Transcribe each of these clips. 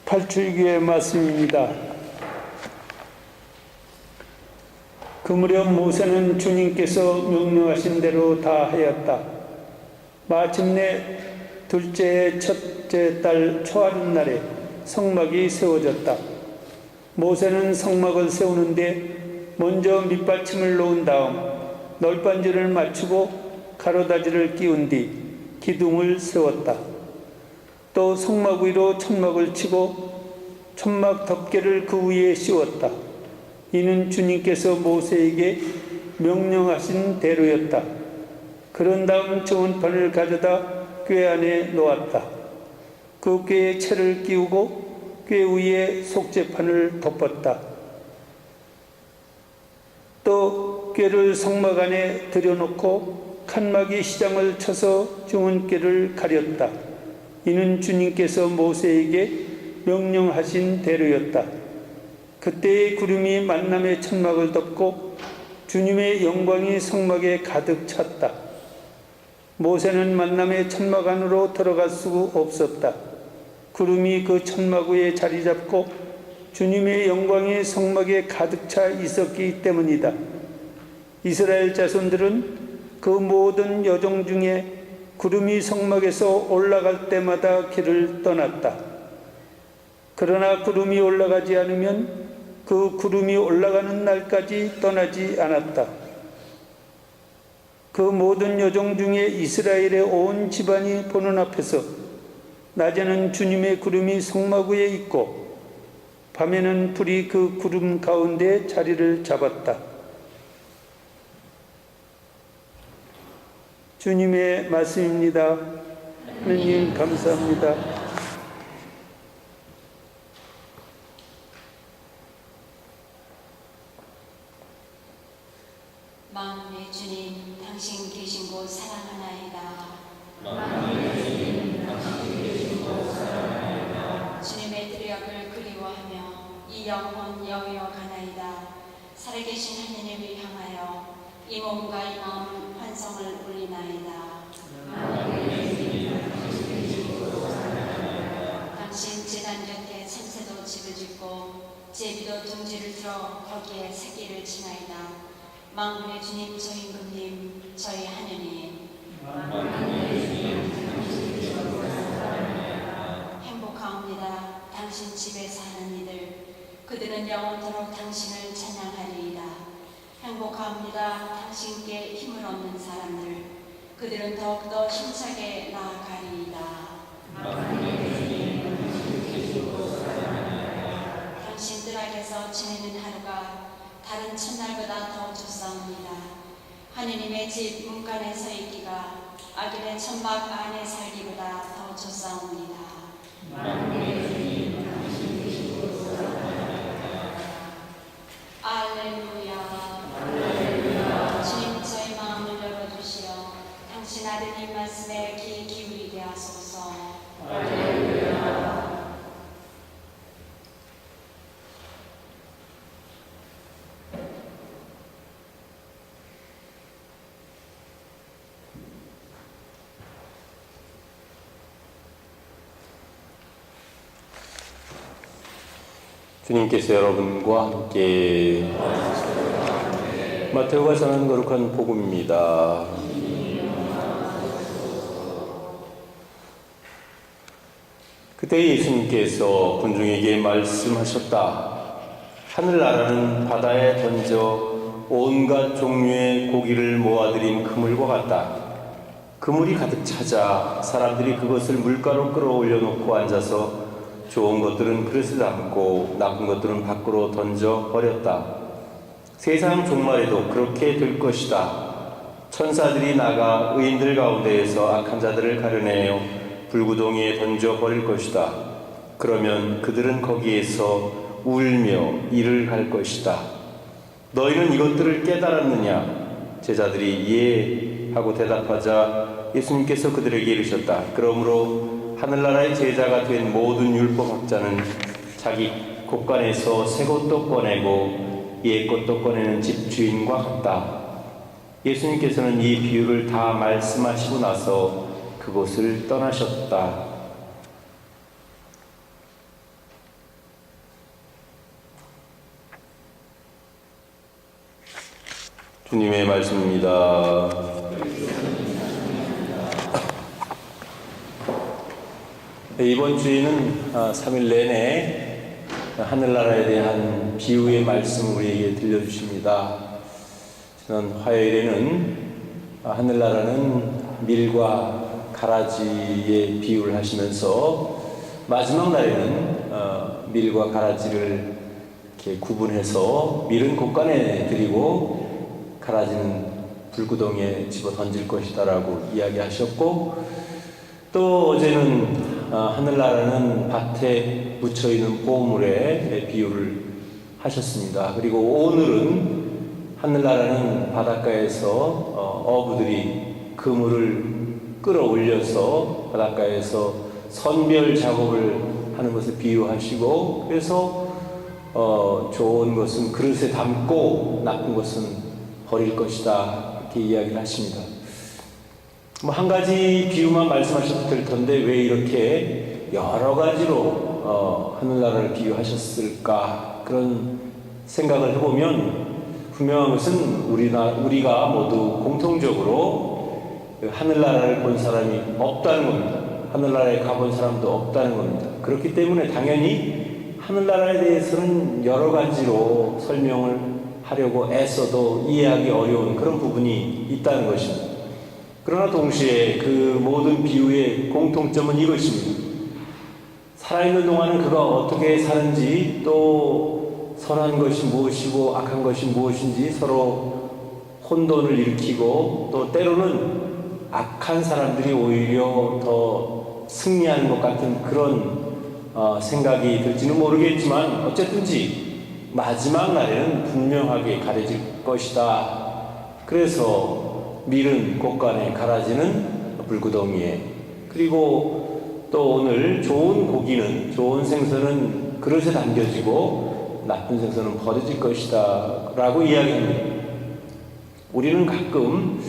탈출기의 말씀입니다. 그 무렵 모세는 주님께서 명령하신 대로 다 하였다. 마침내 둘째의 첫째 달 초하룻날에 성막이 세워졌다. 모세는 성막을 세우는데 먼저 밑받침을 놓은 다음 널빤지를 맞추고 가로다지를 끼운 뒤 기둥을 세웠다. 또 성막 위로 천막을 치고 천막 덮개를 그 위에 씌웠다. 이는 주님께서 모세에게 명령하신 대로였다. 그런 다음 정은판을 가져다 궤 안에 놓았다. 그 궤에 채를 끼우고 궤 위에 속죄판을 덮었다. 또 궤를 성막 안에 들여놓고 칸막이 시장을 쳐서 정은궤를 가렸다. 이는 주님께서 모세에게 명령하신 대로였다. 그때의 구름이 만남의 천막을 덮고 주님의 영광이 성막에 가득 찼다. 모세는 만남의 천막 안으로 들어갈 수 없었다. 구름이 그 천막 위에 자리 잡고 주님의 영광이 성막에 가득 차 있었기 때문이다. 이스라엘 자손들은 그 모든 여정 중에 구름이 성막에서 올라갈 때마다 길을 떠났다. 그러나 구름이 올라가지 않으면 그 구름이 올라가는 날까지 떠나지 않았다. 그 모든 여정 중에 이스라엘의 온 집안이 보는 앞에서 낮에는 주님의 구름이 성막 위에 있고 밤에는 불이 그 구름 가운데 자리를 잡았다. 주님의 말씀입니다. 하느님 감사합니다. 만군의 주님, 당신 계신 곳 사랑하나이다. 만군의 주님, 당신 계신 곳 사랑하나이다. 주님의 드력을 그리워하며 이 영혼 여기어 가나이다. 살아계신 하느님을 향하여 이 몸과 이 마음 환성을 올리나이다. 만군의 주님, 당신 계신 곳 사랑하나이다. 당신 제단 곁에 참새도 집을 짓고 제비도 둥지를 들어 거기에 새끼를 치나이다. 만군의 주님, 저희 임금님, 저희 하느님. 만군의 주님, 당신 계신 곳 사랑하나이다. 행복하옵니다. 당신 집에 사는 이들, 그들은 영원토록 당신을 찬양하리이다. 행복합니다. 당신께 힘을 얻는 사람들, 그들은 더욱더 힘차게 나아가리이다. 만군의 주님, 당신 계신 곳 사랑하나이다. 당신 뜰락에서 지내는 하루가 다른 첫날보다 더 좋사옵니다. 하느님의 집 문간에 서 있기가 악인의 천막 안에 살기보다 더 좋사옵니다. 만군의 주님, 당신 계신 곳 사랑하나이다. 알렐루야. 할렐루야. 주님, 저희 마음을 열어주시어 당신 아드님 말씀에 귀 기울이게 하소서. 할렐루야. 주님께서 여러분과 함께 마태오가 전하는 거룩한 복음입니다. 그때 예수님께서 군중에게 말씀하셨다. 하늘나라는 바다에 던져 온갖 종류의 고기를 모아들인 그물과 같다. 그물이 가득 차자 사람들이 그것을 물가로 끌어올려 놓고 앉아서 좋은 것들은 그릇에 담고 나쁜 것들은 밖으로 던져 버렸다. 세상 종말에도 그렇게 될 것이다. 천사들이 나가 의인들 가운데에서 악한 자들을 가려내어 불구덩이에 던져 버릴 것이다. 그러면 그들은 거기에서 울며 이를 할 것이다. 너희는 이것들을 깨달았느냐? 제자들이 예 하고 대답하자 예수님께서 그들에게 이르셨다. 그러므로 하늘나라의 제자가 된 모든 율법학자는 자기 곳간에서 새 것도 꺼내고 옛 것도 꺼내는 집주인과 같다. 예수님께서는 이 비유를 다 말씀하시고 나서 그곳을 떠나셨다. 주님의 말씀입니다. 이번 주에는 3일 내내 하늘나라에 대한 비유의 말씀을 우리에게 들려주십니다. 지난 화요일에는 하늘나라는 밀과 가라지의 비유를 하시면서 마지막 날에는 밀과 가라지를 이렇게 구분해서 밀은 곳간에 들이고 가라지는 불구덩이에 집어 던질 것이다라고 이야기하셨고, 또 어제는 하늘나라는 밭에 묻혀있는 보물의 비유를 하셨습니다. 그리고 오늘은 하늘나라는 바닷가에서 어부들이 그물을 끌어올려서 바닷가에서 선별 작업을 하는 것을 비유하시고, 그래서 좋은 것은 그릇에 담고 나쁜 것은 버릴 것이다, 이렇게 이야기를 하십니다. 한 가지 비유만 말씀하셔도 될 텐데 왜 이렇게 여러 가지로 하늘나라를 비유하셨을까, 그런 생각을 해보면 분명한 것은 우리가 모두 공통적으로 하늘나라를 본 사람이 없다는 겁니다. 하늘나라에 가본 사람도 없다는 겁니다. 그렇기 때문에 당연히 하늘나라에 대해서는 여러 가지로 설명을 하려고 애써도 이해하기 어려운 그런 부분이 있다는 것입니다. 그러나 동시에 그 모든 비유의 공통점은 이것입니다. 살아있는 동안은 그가 어떻게 사는지, 또 선한 것이 무엇이고 악한 것이 무엇인지 서로 혼돈을 일으키고, 또 때로는 악한 사람들이 오히려 더 승리하는 것 같은 그런 생각이 들지는 모르겠지만, 어쨌든지 마지막 날에는 분명하게 가려질 것이다. 그래서 밀은 곳간에, 가라지는 불구덩이에, 그리고 또 오늘 좋은 고기는, 좋은 생선은 그릇에 담겨지고 나쁜 생선은 버려질 것이다 라고 이야기합니다. 우리는 가끔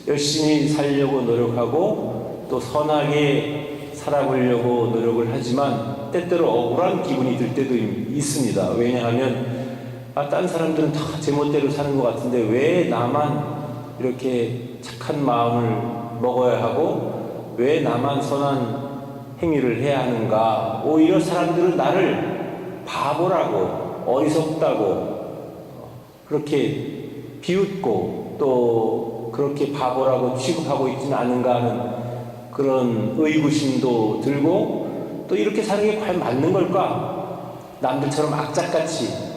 열심히 살려고 노력하고 또 선하게 살아보려고 노력을 하지만 때때로 억울한 기분이 들 때도 있습니다. 왜냐하면 딴 사람들은 다 제멋대로 사는 것 같은데 왜 나만 이렇게 착한 마음을 먹어야 하고 왜 나만 선한 행위를 해야 하는가. 오히려 사람들은 나를 바보라고, 어리석다고 그렇게 비웃고 또 그렇게 바보라고 취급하고 있지는 않은가 하는 그런 의구심도 들고, 또 이렇게 사는 게 과연 맞는 걸까? 남들처럼 악착같이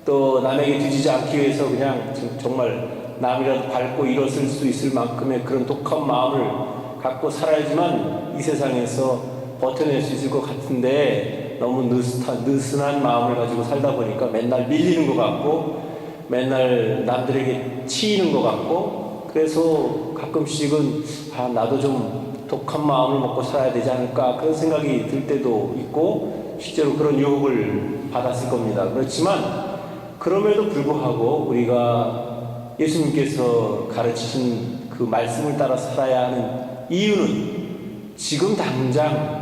또 남에게 뒤지지 않기 위해서 그냥 정말 남이라도 밟고 일었을 수 있을 만큼의 그런 독한 마음을 갖고 살아야지만 이 세상에서 버텨낼 수 있을 것 같은데, 너무 느슨한 마음을 가지고 살다 보니까 맨날 밀리는 것 같고 맨날 남들에게 치이는 것 같고, 그래서 가끔씩은 나도 좀 독한 마음을 먹고 살아야 되지 않을까, 그런 생각이 들 때도 있고 실제로 그런 유혹을 받았을 겁니다. 그렇지만 그럼에도 불구하고 우리가 예수님께서 가르치신 그 말씀을 따라 살아야 하는 이유는 지금 당장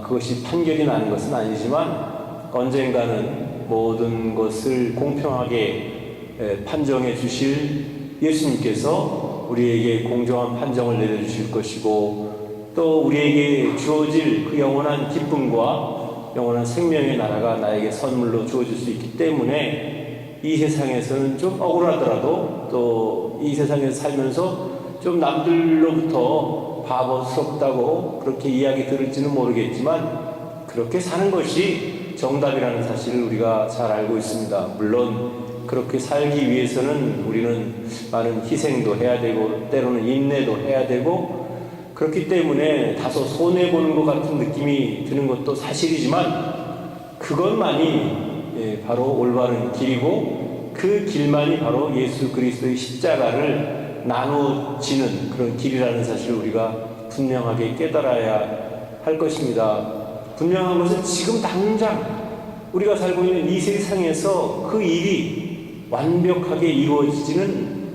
그것이 판결이 나는 것은 아니지만 언젠가는 모든 것을 공평하게 판정해 주실 예수님께서 우리에게 공정한 판정을 내려주실 것이고, 또 우리에게 주어질 그 영원한 기쁨과 영원한 생명의 나라가 나에게 선물로 주어질 수 있기 때문에 이 세상에서는 좀 억울하더라도, 또 이 세상에서 살면서 좀 남들로부터 바보스럽다고 그렇게 이야기 들을지는 모르겠지만 그렇게 사는 것이 정답이라는 사실을 우리가 잘 알고 있습니다. 물론 그렇게 살기 위해서는 우리는 많은 희생도 해야 되고 때로는 인내도 해야 되고, 그렇기 때문에 다소 손해보는 것 같은 느낌이 드는 것도 사실이지만 그것만이 바로 올바른 길이고, 그 길만이 바로 예수 그리스도의 십자가를 나누어지는 그런 길이라는 사실을 우리가 분명하게 깨달아야 할 것입니다. 분명한 것은 지금 당장 우리가 살고 있는 이 세상에서 그 일이 완벽하게 이루어지지는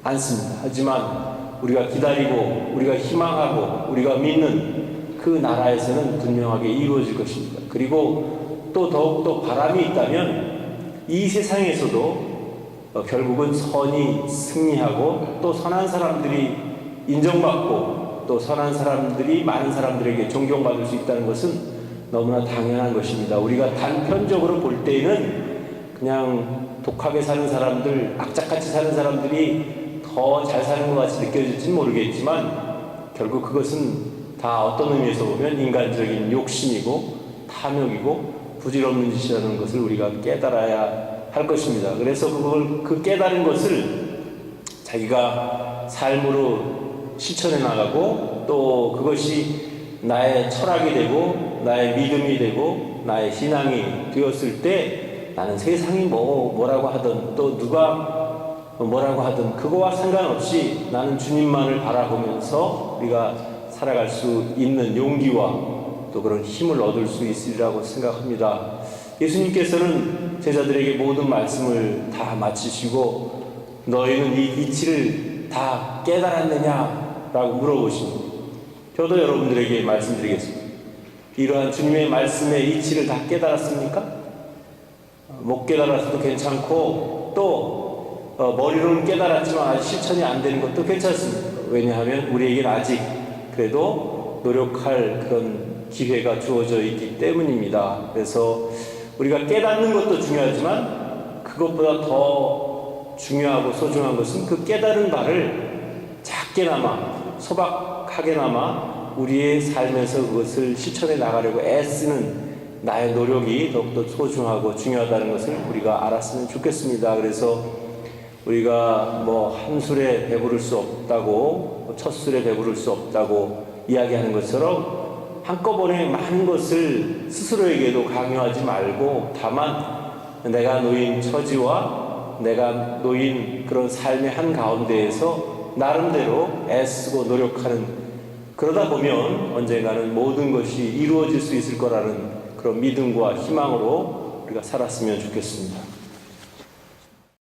않습니다. 하지만 우리가 기다리고 우리가 희망하고 우리가 믿는 그 나라에서는 분명하게 이루어질 것입니다. 그리고 또 더욱더 바람이 있다면 이 세상에서도 결국은 선이 승리하고 또 선한 사람들이 인정받고 또 선한 사람들이 많은 사람들에게 존경받을 수 있다는 것은 너무나 당연한 것입니다. 우리가 단편적으로 볼 때에는 그냥 독하게 사는 사람들, 악착같이 사는 사람들이 더 잘 사는 것 같이 느껴질지는 모르겠지만 결국 그것은 다 어떤 의미에서 보면 인간적인 욕심이고 탐욕이고 부질없는 짓이라는 것을 우리가 깨달아야 할 것입니다. 그래서 그 깨달은 것을 자기가 삶으로 실천해 나가고 또 그것이 나의 철학이 되고 나의 믿음이 되고 나의 신앙이 되었을 때 나는 세상이 뭐라고 하든 또 누가 뭐라고 하든 그거와 상관없이 나는 주님만을 바라보면서 우리가 살아갈 수 있는 용기와 또 그런 힘을 얻을 수 있으리라고 생각합니다. 예수님께서는 제자들에게 모든 말씀을 다 마치시고 너희는 이 이치를 다 깨달았느냐라고 물어보십니다. 저도 여러분들에게 말씀드리겠습니다. 이러한 주님의 말씀의 이치를 다 깨달았습니까? 못 깨달았어도 괜찮고 또 머리로는 깨달았지만 아직 실천이 안 되는 것도 괜찮습니다. 왜냐하면 우리에게는 아직 그래도 노력할 그런 기회가 주어져 있기 때문입니다. 그래서 우리가 깨닫는 것도 중요하지만 그것보다 더 중요하고 소중한 것은 그 깨달은 바를 작게나마 소박하게나마 우리의 삶에서 그것을 실천해 나가려고 애쓰는 나의 노력이 더욱더 소중하고 중요하다는 것을 우리가 알았으면 좋겠습니다. 그래서 우리가 뭐 한 술에 배부를 수 없다고 첫 술에 배부를 수 없다고 이야기하는 것처럼 한꺼번에 많은 것을 스스로에게도 강요하지 말고 다만 내가 놓인 처지와 내가 놓인 그런 삶의 한가운데에서 나름대로 애쓰고 노력하는 그러다 보면 언젠가는 모든 것이 이루어질 수 있을 거라는 그런 믿음과 희망으로 우리가 살았으면 좋겠습니다.